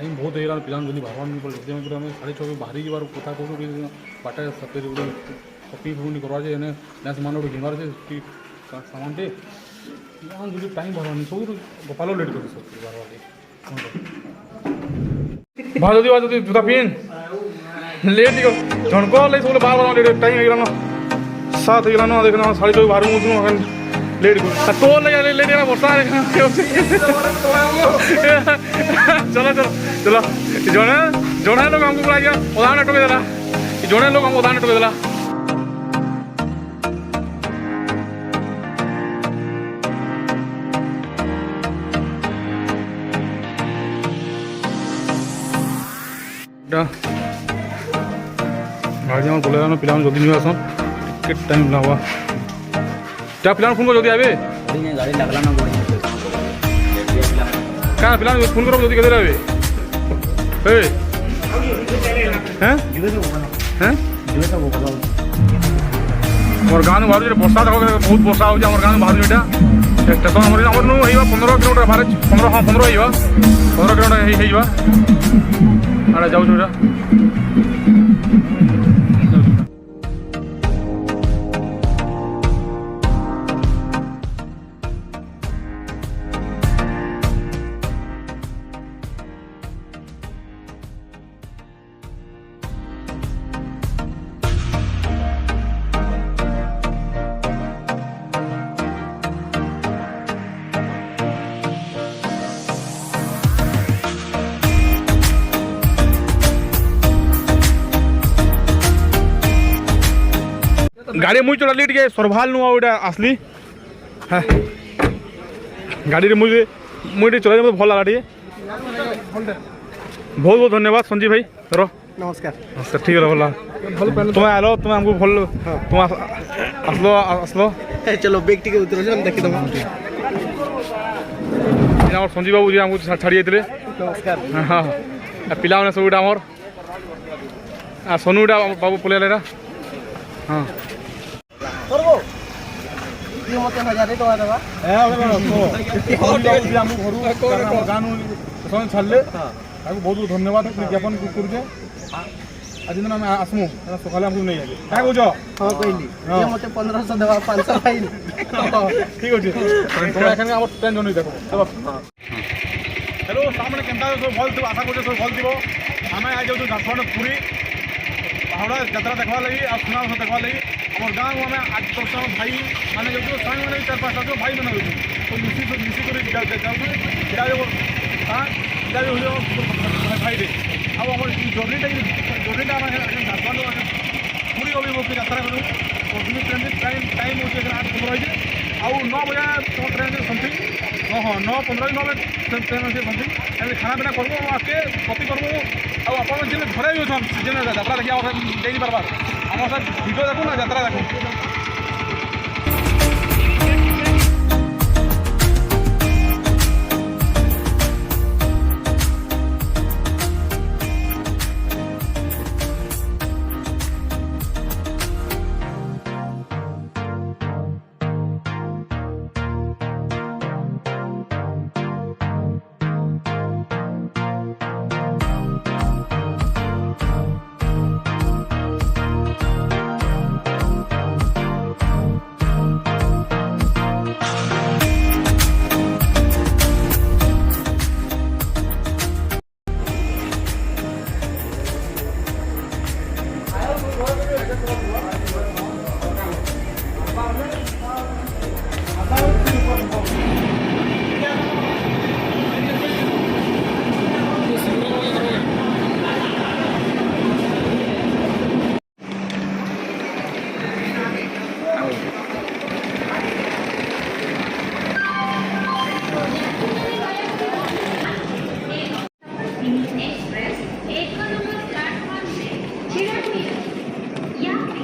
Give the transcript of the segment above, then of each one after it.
Time बहुत ହେଇଗଲାଣି ପିଲାମାନେ ଯଦି ବାହାରବାର ନାଇଁ ପଡ଼ିଲେ ସେଥିପାଇଁ ଆମେ 6:30 ବାହାରି ଯିବାର କଥା କହୁଛୁ କି ବାଟେ ସତେରେ ଗୋଟେ ସପିଂ ଫପିଂ କରବା ଯେ ଏନେ ନା ସେମାନେ ଗୋଟେ ଘିନବାର ଯେ କି ସାମାନଟେ ଯଦି ଟାଇମ୍ ବାହାରବାନି ସବୁ ଗୋପାଳ ଲେଟ୍ କରିଛି ସବୁ ବାହାରବାଟେ ଭା ଯଦି ଜୁତା ପିନ୍ ଲେଟ୍ ଟିକେ ଝଣକ ଲାଗି ସବୁ ବାହାର ଲେଟ୍ ଟାଇମ୍ ହେଇଗଲାନ 7 ହେଇଗଲାନ ଦେଖ 6:30 ବାହାରୁ लेट टोल लेट बर्षा चलो चलो चलो जड़े जड़े लोग हमको बुला गया उदाहरण टोके देला जड़े लोग हमको उदाहरण टोके देला गाड़ी हम बोले पिला जल्दी नहीं आसन टिकेट टाइम लगा क्या पिला फोन करो जल्दी आवे गाड़ी लगला ना क्या पिला फोन करो जल्दी केदे आवे ए हैं हैं मोर गांव में बाहर वर्षा देखो बहुत वर्षा हो मोर गांव में बाहर एटा स्टेशन हमर नु हेइबा 15 किलोमीटर बाहर 15 हां 15 हेइबा 15 किलोमीटर हेइबा आड़ा जाउ छुरा गाड़ी मुझे चला टे सरभाल नुआ आसली हाँ गाड़ी मुझे चला मतलब भल लगा टे बहुत बहुत धन्यवाद संजीव भाई रो नमस्कार नमस्कार ठीक है भला तुम्हें आलो तुम्हें हमको भल तुम आसलो आसलो चलो बेग टिके उतर देखी दम संजीव बाबू जी हमको छाड़ी जाते नमस्कार हाँ पिला मैंने सबूटा आमर सोनुटा बाबू पलिया हाँ मत 1000 टका देवा गाँव छाड़े बहुत बहुत धन्यवाद ज्ञापन करुचे आज दिन आम आसमु सकाल आमको नहीं आगे क्या कौच हाँ कहली मत 1500 देवा 500 फाइन ठीक अच्छे तुम एखे टेंशन देख चलो हेलो सामने केन्ता सब भल थो आशा कर सब भल थो आम आज जाऊँ झारखंड पुरी हावड़ा यात्रा देखा लगी और सुना देखा लगी आम गाँव में 8-10 भाई मैंने जो साई मैंने 4-5 भाई मैंने तो मिसिक भाई रे आम जर्नीटा झारखंड पूरी अभिमुखी यात्रा करूँ ट्रेन टाइम हो 8:15 आउ 9 बजे तुम ट्रेन समथिंग हाँ 9:15 9 बजे ट्रेन अच्छे समथिंग खाना पीना करबो आके कॉपी करबो आप जिन घरे भी अच्छे सीजन यात्रा देखिए नहीं पार्बार आम सर भिडियो देखो ना यात्रा देखो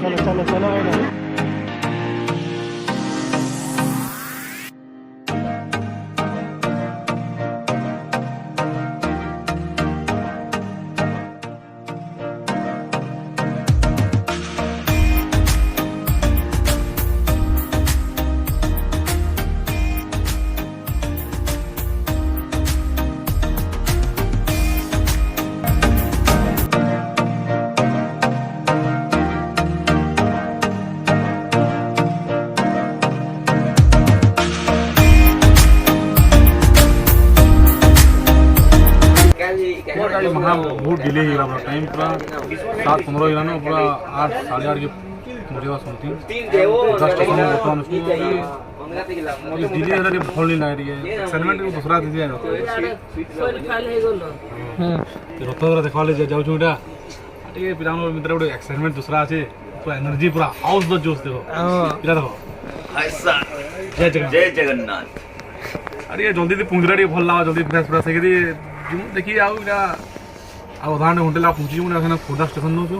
चलो चलो चलो ये महा बहुत डिले ही रहा टाइम पूरा 7:15 ही ना पूरा 8 8:30 के मुझे बात सुनती 10 स्टेशन में बता उसको ये डिले है रे भल नहीं लग रही है एक्साइटमेंट को दूसरा दे दिया रथ देखा ले जाऊ छुटा टे पिला मित्र गोटे एक्साइटमेंट दूसरा अच्छे पूरा एनर्जी पूरा हाउस द जोश देखो पिला देखो ऐसा जय जगन्नाथ अरे जल्दी दी पुंजरा टे भल लावा जल्दी फ्रेश फ्रेश हेकि जिमु देखि आउ इटा आ अधा घंटे ला पहुंची मुना खाना खोर्धा स्टेशन नो छु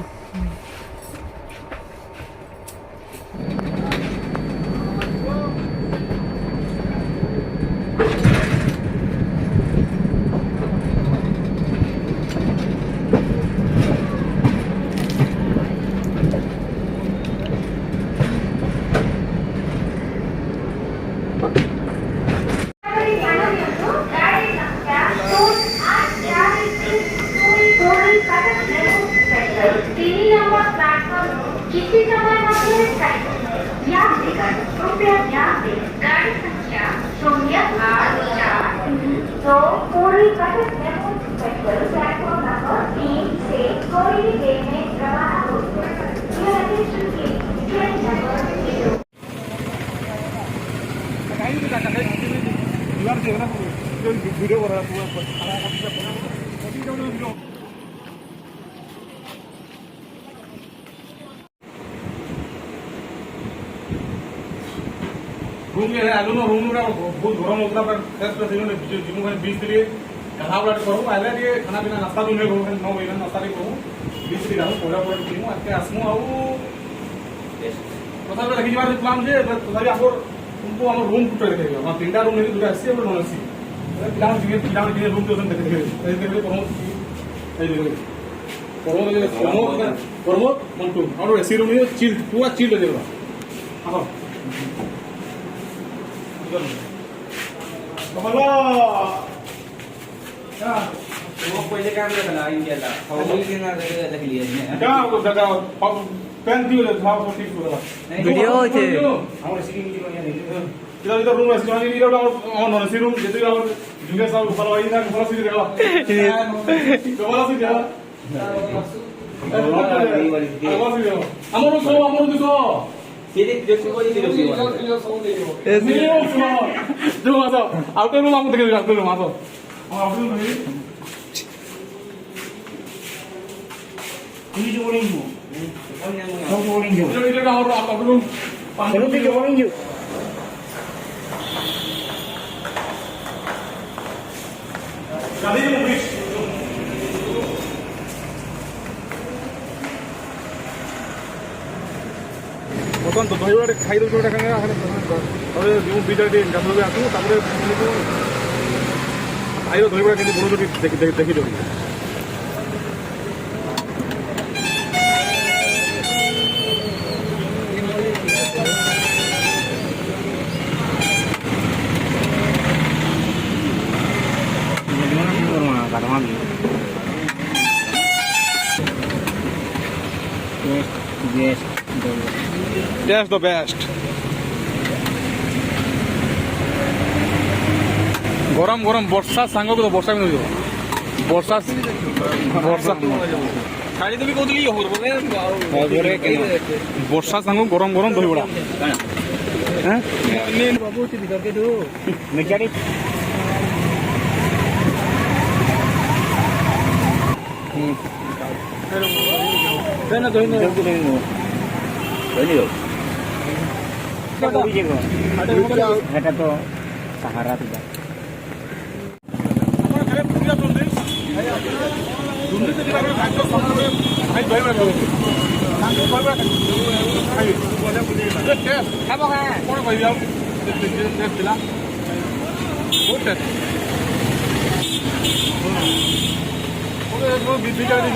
किसी समय कृपया ध्यान दें गाड़ी संख्या 0842 पूरी Cuttack memo special platform number 3 से थोड़ी ही देर में रवाना होगी Your attention please train number 0 video कर रहा हूं रूम में आलू नो रूम में बहुत गरम होता पर फ्रेश फ्रेश इन्होंने जिमु में 20 दिन कथा बड़ा करू आले ये खाना पीना नाश्ता भी नहीं करू 9 बजे नाश्ता नहीं करू 20 दिन रहू पूरा पूरा जिमु आके आसमु आउ कथा बड़ा देखि बार प्लान जे तथापि आपको तुमको हम रूम टूट देखे हम तीनटा रूम नहीं दुटा एसी और नॉन एसी प्लान जिगे रूम तो देखे देखे देखे प्रमोद मंटू और एसी रूम में चिल पूरा चिल हो जाएगा हां बोलो क्या वो पहले काम करता ना इंडियाला फाउल के ना लग लिया है क्या वो जगह पेन दियो ले भाव को ठीक होगा वीडियो छे हमर सिटी मीटिंग में नहीं इधर इधर रूम है जहां ये और नॉन एसी रूम जेते और जूनियर साहब ऊपर वाली ना ऊपर से देगा कमरा से देगा हमरो सो सीधे देखो कोई नहीं देखो जो मासो आउटर रूम हमको देखे आउटर रूम मासो आउटर रूम नहीं ini jo boling ju oh boling ju इधर का और आउटर रूम चलो ठीक है बोling ju गाड़ी में बीच बर्तमान तो दहीबड़ा खाई दो जोटा खाना तबे जो बीटा टे गाथलो बे आसु तापरे आइरो दहीबड़ा केनी बरो जोटी देखि दो yes That's the best. गरम गरम वर्षा सांग को तो वर्षा भी नहीं वर्षा वर्षा खाली तो भी कहते वर्षा सांग गरम गरम दही बड़ा बाबू ती भीतर के दो मैकेनिक देना दो नो এটা তো সাহারা তো Bicara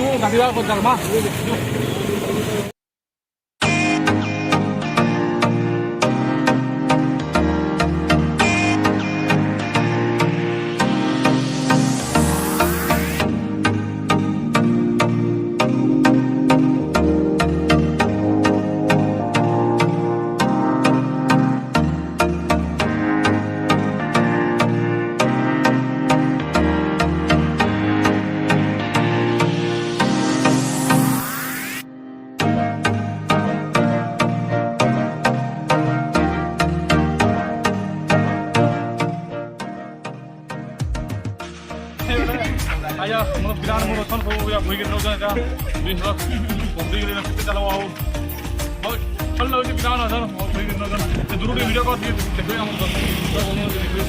ଆଜ୍ଞା ମୋର ପିଲାମାନେ ମୋର ଅଛନ୍ ସବୁ ବହିକି ନେଉଛନ୍ତି ଏଇଟା 20 ପବ୍ଲିକ କେତେ ଚାଲବ ଆଉ ବହୁତ ଭଲ ଲାଗୁଛି ପିଲାମାନେ ଅଛନ୍ ବହିକି ନେଉଛନ୍ତି ସେ ଦୂର ଟିକେ ଭିଡ଼ିଓ କରି ଦେଖିବେ ଆମର ଦେଖିବେ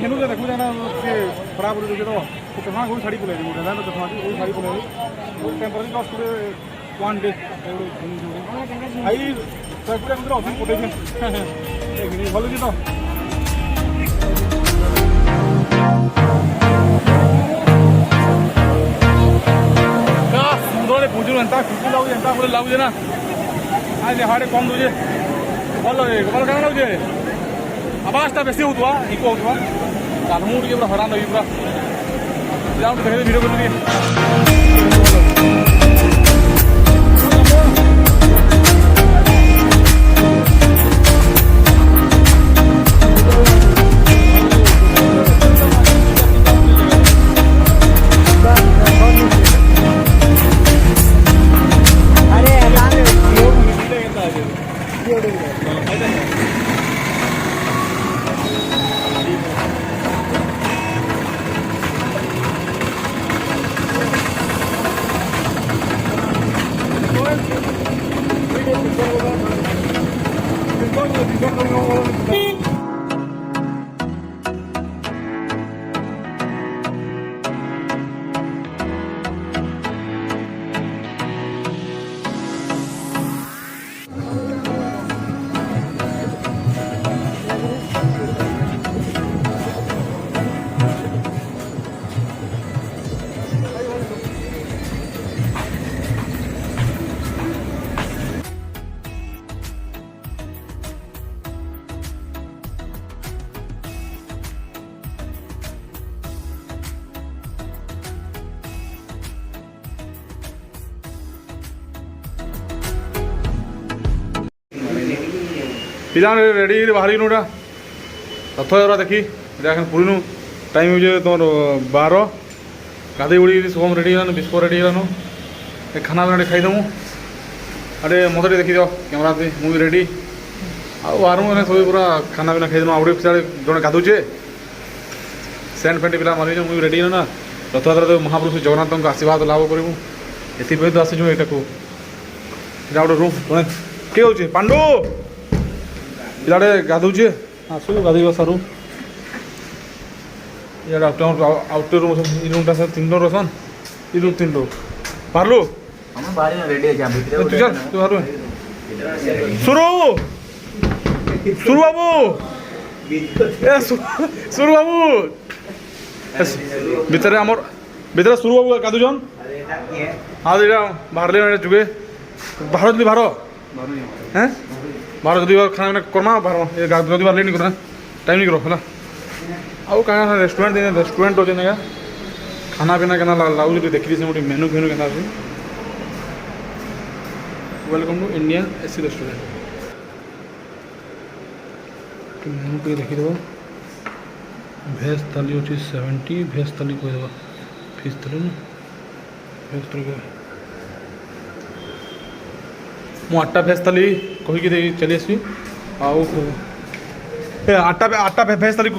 घेनु देखू जाना से खराब हो जो तो चश्मा को साड़ी पले मोटा ना चश्मा को साड़ी पले वो टेंपरेचर कॉस्ट पूरे 1 डे आई सब पूरे अंदर ऑफिस पोटेशन देखनी भलो जी तो का सुंदर पूजू एंता खुशी लागु एंता पूरे लागु ना आज हाड़े कम दोजे भलो ए भलो का लागु आवाजटा बेसी होतवा इको होतवा कानमु टिके पूरा हरान होई पूरा जाऊ देखे वीडियो कर पिलाने रेडी बाहरी नूटा रथयात्रा देखी देखन पुरी टाइम हो तुम 12 गाधे उड़ी सोम रेडी बिस्को रेडी खाना पीना खाईदमु अरे मत देखी दियो कैमरा से मुझे रेडी आर मैंने सब पूरा खाना पीना खाईदेमु आउे जड़े गाधुचे सेंट फेंट पिला मारी मुझे रेडी ना रथयात्रा तो महापुरुष जगन्नाथ को आशीर्वाद लाभ करूँ ये तो आसीचु यहाँ को गोटे रूम जड़े किए हो पांडु इे गाधुचे आसू गाधोब सारू इे आउटर रूम रूमटा सर 3 डोर असन ये रूम 3 डोर बाहरलु तू बाहर सुरु सुरु बाबू सुरु बाबू भितर आमर भितर सुरु बाबू गाधुचन हाँ ये बाहर जुगे बाहर जल्दी बाहर हैं बाहर जल्दी खाना पीना करमा बाहर ये जल्दी बाहर नहीं करना टाइम नहीं करो है आउ कहाँ रेस्टोरेंट अच्छे ना खाना पीना के लगुच देखी से गोटे मेनू फेनू के welcome to Indian AC restaurant menu टे देखीद भेज थाली अच्छी 70 भेज थाली कहीदेव फिश थाली ना भेज थाली मु 8टा भेज थाली कहीकि चली आसवी आउ 8टा भेज थाली